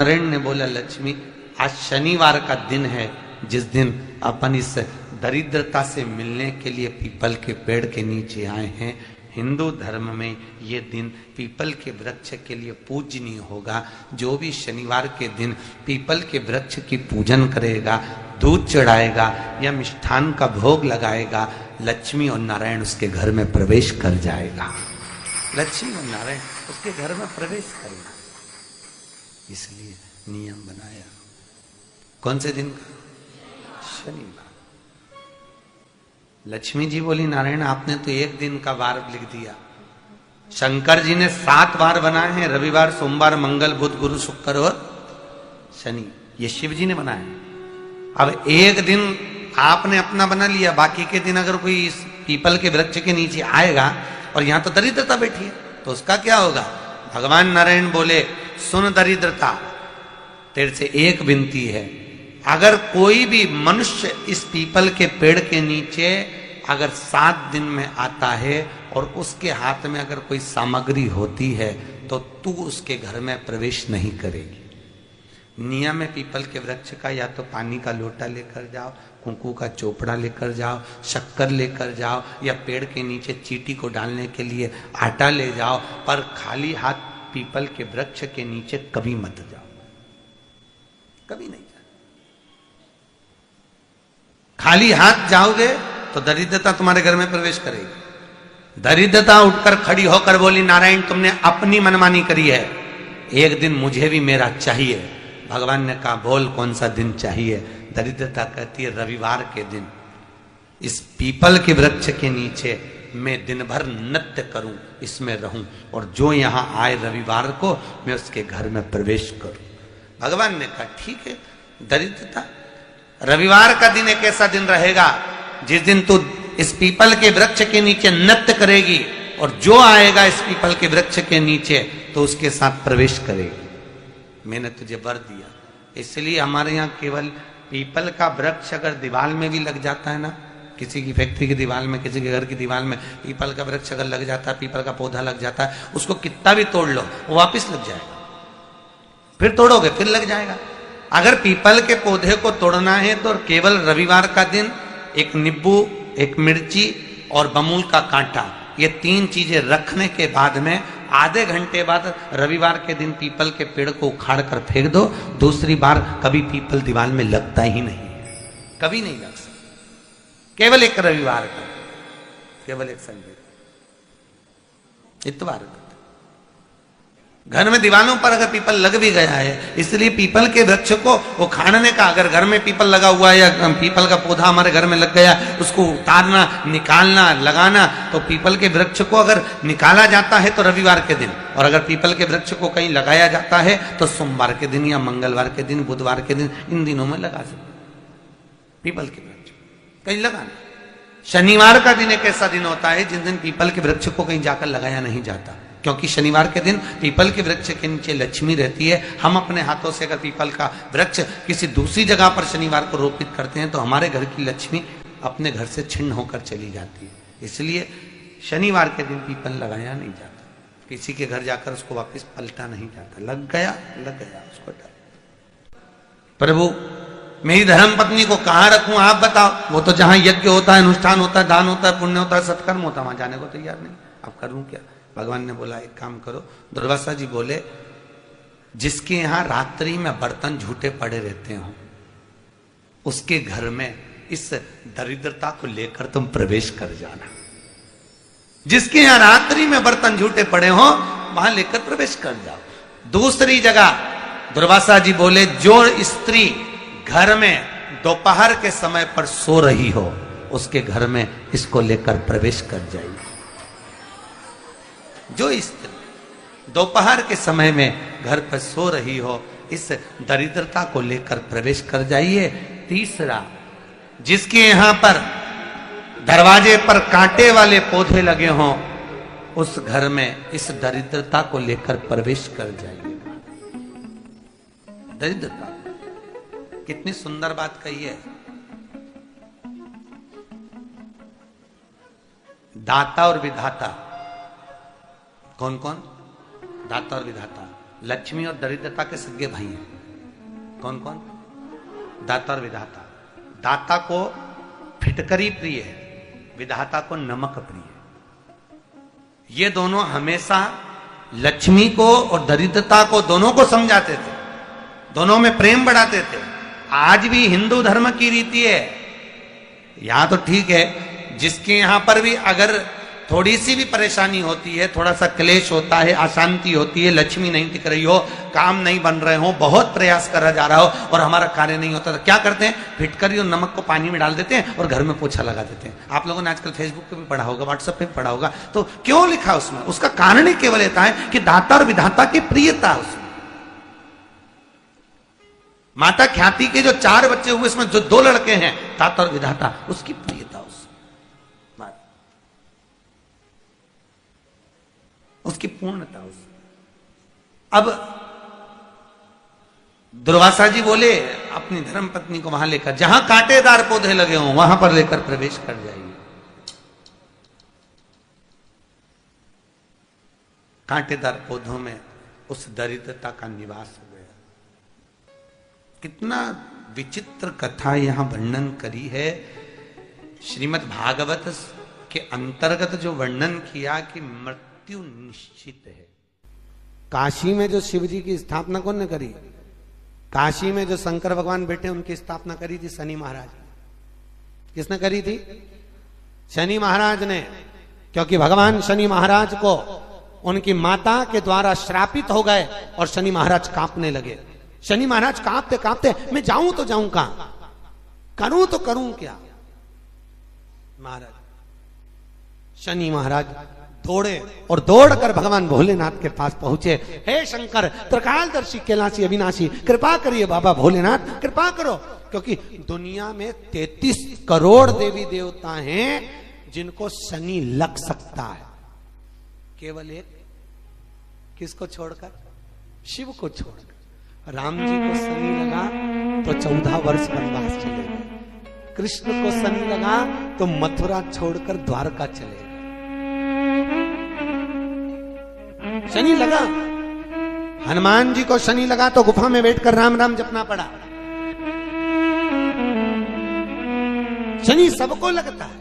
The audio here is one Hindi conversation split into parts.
नारायण ने बोला, लक्ष्मी आज शनिवार का दिन है, जिस दिन अपन इस दरिद्रता से मिलने के लिए पीपल के पेड़ के नीचे आए हैं। हिंदू धर्म में ये दिन पीपल के वृक्ष के लिए पूजनीय होगा। जो भी शनिवार के दिन पीपल के वृक्ष की पूजन करेगा, दूध चढ़ाएगा या मिष्ठान का भोग लगाएगा, लक्ष्मी और नारायण उसके घर में प्रवेश कर जाएगा। लक्ष्मी और नारायण उसके घर में प्रवेश करेगा। इसलिए नियम बनाया। कौन से दिन का? शनिवार। लक्ष्मी जी बोली, नारायण आपने तो एक दिन का वार लिख दिया। शंकर जी ने 7 वार बनाए हैं, रविवार, सोमवार, मंगल, बुध, गुरु, शुक्र और शनि। ये शिव जी ने बनाया। अब एक दिन आपने अपना बना लिया, बाकी के दिन अगर कोई इस पीपल के वृक्ष के नीचे आएगा और यहां तो दरिद्रता बैठी है, तो उसका क्या होगा? भगवान नारायण बोले, सुन दरिद्रता, तेरे से एक विनती है, अगर कोई भी मनुष्य इस पीपल के पेड़ के नीचे अगर 7 दिन में आता है और उसके हाथ में अगर कोई सामग्री होती है तो तू उसके घर में प्रवेश नहीं करेगी। नियम है पीपल के वृक्ष का, या तो पानी का लोटा लेकर जाओ, कुंकू का चोपड़ा लेकर जाओ, शक्कर लेकर जाओ, या पेड़ के नीचे चींटी को डालने के लिए आटा ले जाओ, पर खाली हाथ पीपल के वृक्ष के नीचे कभी मत जाओ, कभी नहीं जाओ। खाली हाथ जाओगे तो दरिद्रता तुम्हारे घर में प्रवेश करेगी। दरिद्रता उठकर खड़ी होकर बोली, नारायण तुमने अपनी मनमानी करी है, एक दिन मुझे भी मेरा चाहिए। भगवान ने कहा, बोल कौन सा दिन चाहिए? दरिद्रता कहती है, रविवार के दिन इस पीपल के वृक्ष के नीचे मैं दिन भर नृत्य करूं, इसमें रहूं, और जो यहां आए रविवार को मैं उसके घर में प्रवेश करूं। भगवान ने कहा, ठीक है। दरिद्रता, रविवार का दिन एक ऐसा दिन रहेगा जिस दिन तू इस पीपल के वृक्ष के नीचे नृत्य करेगी, और जो आएगा इस पीपल के वृक्ष के नीचे तो उसके साथ प्रवेश करेगी। मैंने तुझे वर दिया। इसलिए हमारे यहाँ केवल पीपल का वृक्ष अगर दीवार में भी लग जाता है ना, किसी की फैक्ट्री की दीवार में, किसी के घर की दीवार में पीपल का वृक्ष अगर लग जाता है, पीपल का पौधा लग जाता है, उसको कितना भी तोड़ लो वो वापिस लग जाएगा। फिर तोड़ोगे फिर लग जाएगा। अगर पीपल के पौधे को तोड़ना है तो केवल रविवार का दिन एक नींबू, एक मिर्ची और बमूल का कांटा, ये 3 चीजें रखने के बाद में आधे घंटे बाद रविवार के दिन पीपल के पेड़ को उखाड़ कर फेंक दो। दूसरी बार कभी पीपल दीवार में लगता ही नहीं, कभी नहीं लग सकता। केवल एक रविवार का, केवल एक संडे, इतवार का। घर में दीवानों पर अगर पीपल लग भी गया है, इसलिए पीपल के वृक्ष को उखाड़ने का, अगर घर में पीपल लगा हुआ है या पीपल का पौधा हमारे घर में लग गया, उसको उतारना, निकालना, लगाना, तो पीपल के वृक्ष को अगर निकाला जाता है तो रविवार के दिन, और अगर पीपल के वृक्ष को कहीं लगाया जाता है तो सोमवार के दिन या मंगलवार के दिन, बुधवार के दिन, इन दिनों में लगा सकते। पीपल के वृक्ष कहीं लगाना। शनिवार का दिन एक ऐसा दिन होता है जिस दिन पीपल के वृक्ष को कहीं जाकर लगाया नहीं जाता, क्योंकि शनिवार के दिन पीपल के वृक्ष के नीचे लक्ष्मी रहती है। हम अपने हाथों से अगर पीपल का वृक्ष किसी दूसरी जगह पर शनिवार को रोपित करते हैं तो हमारे घर की लक्ष्मी अपने घर से छिन्न होकर चली जाती है। इसलिए शनिवार के दिन पीपल लगाया नहीं जाता, किसी के घर जाकर उसको वापस पलटा नहीं जाता। लग गया उसको डाल। प्रभु मेरी धर्म पत्नी को कहाँ रखूं आप बताओ? वो तो जहां यज्ञ होता है, अनुष्ठान होता है, दान होता है, पुण्य होता है, सत्कर्म होता है, वहां जाने को तैयार नहीं। अब करूं क्या? भगवान ने बोला, एक काम करो। दुर्वासा जी बोले, जिसके यहां रात्रि में बर्तन झूठे पड़े रहते हो, उसके घर में इस दरिद्रता को लेकर तुम प्रवेश कर जाना। जिसके यहां रात्रि में बर्तन झूठे पड़े हो वहां लेकर प्रवेश कर जाओ। दूसरी जगह दुर्वासा जी बोले, जो स्त्री घर में दोपहर के समय पर सो रही हो उसके घर में इसको लेकर प्रवेश कर जाइए। जो स्त्री दोपहर के समय में घर पर सो रही हो, इस दरिद्रता को लेकर प्रवेश कर जाइए। तीसरा, जिसके यहां पर दरवाजे पर कांटे वाले पौधे लगे हों उस घर में इस दरिद्रता को लेकर प्रवेश कर जाइए। दरिद्रता, कितनी सुंदर बात कही है। दाता और विधाता, कौन कौन? दाता और विधाता। लक्ष्मी और दरिद्रता के सगे भाई हैं। कौन कौन? दाता और विधाता। दाता को फिटकरी प्रिय है, विधाता को नमक प्रिय है। ये दोनों हमेशा लक्ष्मी को और दरिद्रता को दोनों को समझाते थे, दोनों में प्रेम बढ़ाते थे। आज भी हिंदू धर्म की रीति है, यहां तो ठीक है, जिसके यहां पर भी अगर थोड़ी सी भी परेशानी होती है, थोड़ा सा क्लेश होता है, अशांति होती है, लक्ष्मी नहीं टिक रही हो, काम नहीं बन रहे हो, बहुत प्रयास करा जा रहा हो और हमारा कार्य नहीं होता, तो क्या करते हैं? फिटकरी और नमक को पानी में डाल देते हैं और घर में पोछा लगा देते हैं। आप लोगों ने आजकल फेसबुक पे भी पढ़ा होगा, व्हाट्सएप पे भी पढ़ा होगा। तो क्यों लिखा उसमें? उसका कारण ही केवल ये है कि दाता और विधाता की प्रियता उसमें। माता ख्याति के जो 4 बच्चे हुए, इसमें जो 2 लड़के हैं, दाता और विधाता, उसकी प्रियता उसकी पूर्णता उस। अब दुर्वासा जी बोले अपनी धर्म पत्नी को वहां लेकर, जहां कांटेदार पौधे लगे हों वहां पर लेकर प्रवेश कर जाइए। कांटेदार पौधों में उस दरिद्रता का निवास हो गया। कितना विचित्र कथा यहां वर्णन करी है। श्रीमद् भागवत के अंतर्गत जो वर्णन किया कि मृत्यु निश्चित है। काशी में जो शिव जी की स्थापना कौन ने करी? काशी में जो शंकर भगवान बैठे उनकी स्थापना करी थी शनि महाराज। किसने करी थी? शनि महाराज ने। क्योंकि भगवान शनि महाराज को उनकी माता के द्वारा श्रापित हो गए और शनि महाराज कांपने लगे। शनि महाराज कांपते कांपते, मैं जाऊं तो जाऊं कहां, करूं तो करूं क्या? महाराज शनि महाराज दौड़े और दौड़कर भगवान भोलेनाथ के पास पहुंचे। हे शंकर, त्रिकालदर्शी, कैलाशी, अविनाशी, कृपा करिए बाबा भोलेनाथ, कृपा करो। क्योंकि दुनिया में 33 करोड़ देवी देवता हैं जिनको शनि लग सकता है, केवल एक किसको छोड़कर? शिव को छोड़कर। राम जी को शनि लगा तो 14 वर्ष वनवास चले गए। कृष्ण को शनि लगा तो मथुरा छोड़कर द्वारका चले गए। शनि लगा। हनुमान जी को शनि लगा तो गुफा में बैठकर राम राम जपना पड़ा। शनि सबको लगता है,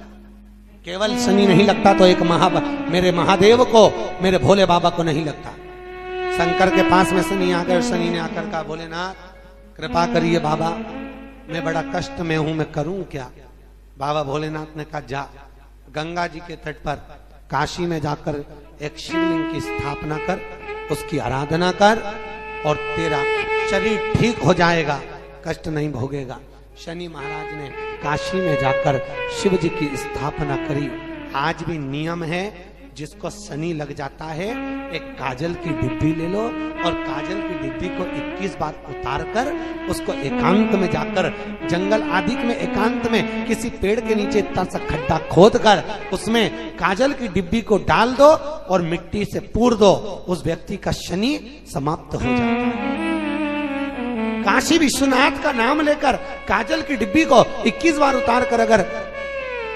केवल शनि नहीं लगता तो एक मेरे महादेव को, मेरे भोले बाबा को नहीं लगता। शंकर के पास में शनि आ गए। शनि ने आकर कहा, भोलेनाथ कृपा करिए बाबा, मैं बड़ा कष्ट में हूं, मैं करूं क्या? बाबा भोलेनाथ ने कहा, जा गंगा जी के तट पर काशी में जाकर एक शिवलिंग की स्थापना कर, उसकी आराधना कर और तेरा शरीर ठीक हो जाएगा, कष्ट नहीं भोगेगा। शनि महाराज ने काशी में जाकर शिव जी की स्थापना करी। आज भी नियम है, जिसको शनि लग जाता है एक काजल की डिब्बी ले लो और काजल की डिब्बी को 21 बार उतार कर उसको एकांत में जाकर, जंगल आदि में एकांत में किसी पेड़ के नीचे इतना सा खड्डा खोद कर उसमें काजल की डिब्बी को डाल दो और मिट्टी से पूर दो, उस व्यक्ति का शनि समाप्त हो जाता है। काशी विश्वनाथ का नाम लेकर काजल की डिब्बी को 21 बार उतार कर अगर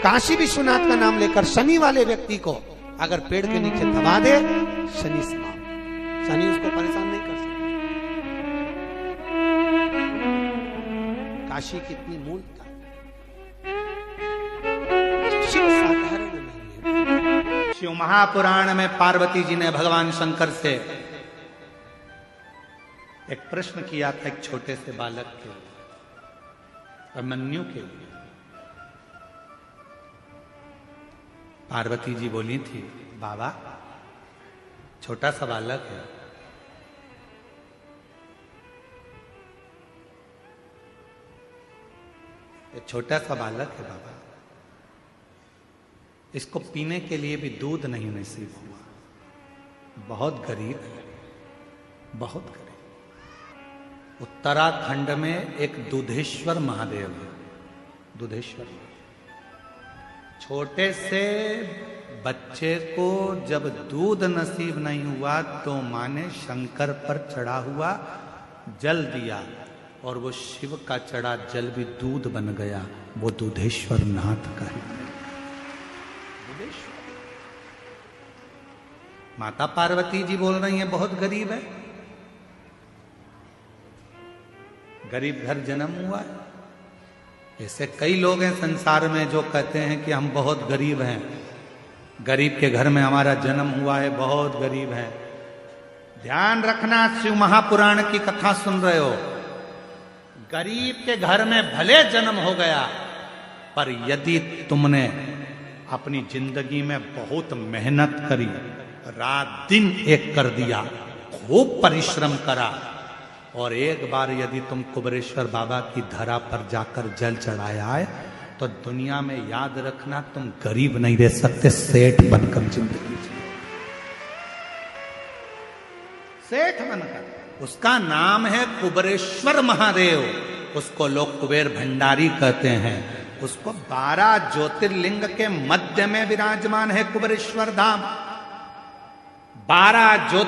काशी विश्वनाथ का नाम लेकर शनि वाले व्यक्ति को अगर पेड़ के नीचे दबा दे, शनि समाप्त, शनि उसको परेशान नहीं कर सकता। काशी कितनी मूलता, शिव साधारण नहीं है। शिव महापुराण में पार्वती जी ने भगवान शंकर से एक प्रश्न किया था, एक छोटे से बालक के अभिमन्यु के लिए। पार्वती जी बोली थी, बाबा छोटा सा बालक है, ये छोटा सा बालक है बाबा, इसको पीने के लिए भी दूध नहीं नसीब हुआ, बहुत गरीब है, बहुत गरीब। उत्तराखंड में एक दुधेश्वर महादेव है, दुधेश्वर। छोटे से बच्चे को जब दूध नसीब नहीं हुआ तो मां ने शंकर पर चढ़ा हुआ जल दिया और वो शिव का चढ़ा जल भी दूध बन गया। वो दुधेश्वर नाथ का है। माता पार्वती जी बोल रही हैं बहुत गरीब है, गरीब घर जन्म हुआ है। ऐसे कई लोग हैं संसार में जो कहते हैं कि हम बहुत गरीब हैं, गरीब के घर में हमारा जन्म हुआ है, बहुत गरीब है। ध्यान रखना, शिव महापुराण की कथा सुन रहे हो, गरीब के घर में भले जन्म हो गया, पर यदि तुमने अपनी जिंदगी में बहुत मेहनत करी, रात दिन एक कर दिया, खूब परिश्रम करा, और एक बार यदि तुम कुबेरेश्वर बाबा की धरा पर जाकर जल चढ़ाया है, तो दुनिया में याद रखना तुम गरीब नहीं रह सकते, सेठ बनकर जिंदगी जियो, सेठ बनकर। उसका नाम है कुबेरेश्वर महादेव, उसको लोग कुबेर भंडारी कहते हैं। उसको 12 ज्योतिर्लिंग के मध्य में विराजमान है कुबेरेश्वर धाम। 12 ज्योतिर्लिंग